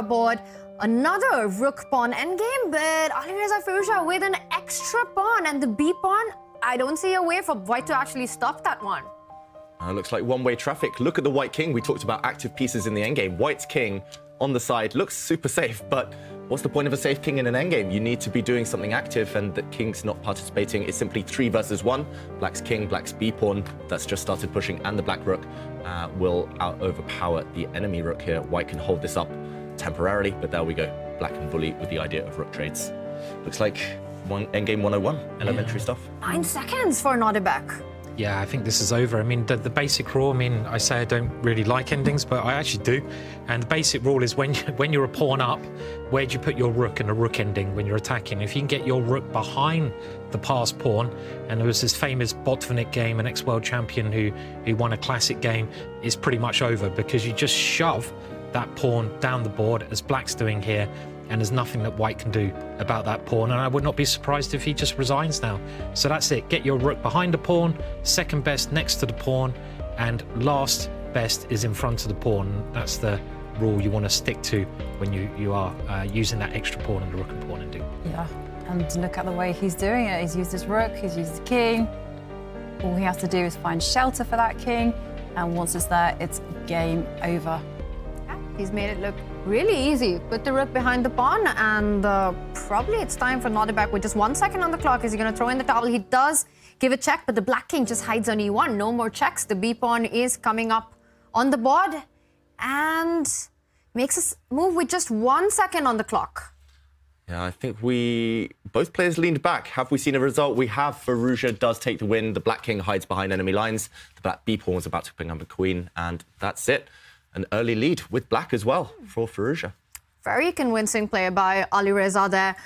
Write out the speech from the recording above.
board. Another rook pawn endgame, but Alireza Firouzja with an extra pawn, and the B pawn, I don't see a way for white to actually stop that one. Looks like one-way traffic. Look at the white king. We talked about active pieces in the endgame. White's king on the side looks super safe, but what's the point of a safe king in an endgame? You need to be doing something active, and the king's not participating. It's simply 3 versus 1. Black's king, black's b pawn that's just started pushing, and the black rook will overpower the enemy rook here. White can hold this up temporarily, but there we go. Black and bully with the idea of rook trades. Looks like endgame 101, elementary stuff. 9 seconds for Nodirbek. Yeah, I think this is over. I mean, the basic rule, I mean, I say I don't really like endings, but I actually do. And the basic rule is when you're a pawn up, where do you put your rook in a rook ending when you're attacking? If you can get your rook behind the passed pawn, and there was this famous Botvinnik game, an ex-world champion who won a classic game, it's pretty much over because you just shove that pawn down the board as black's doing here, and there's nothing that white can do about that pawn, and I would not be surprised if he just resigns now. So that's it. Get your rook behind the pawn, second best next to the pawn, and last best is in front of the pawn. That's the rule you want to stick to when you are using that extra pawn in the rook and pawn ending. Yeah, and look at the way he's doing it. He's used his rook, he's used his king. All he has to do is find shelter for that king, and once it's there, it's game over. He's made it look really easy. Put the rook behind the pawn, and probably it's time for Nodirbek with just 1 second on the clock. Is he going to throw in the towel? He does give a check, but the black king just hides on e1. No more checks. The b pawn is coming up on the board and makes us move with just 1 second on the clock. Yeah, I think both players leaned back. Have we seen a result? We have. Firouzja does take the win. The black king hides behind enemy lines. The black b pawn was about to bring up a queen, and that's it. An early lead with black as well for Firouzja. Very convincing play by Alireza there.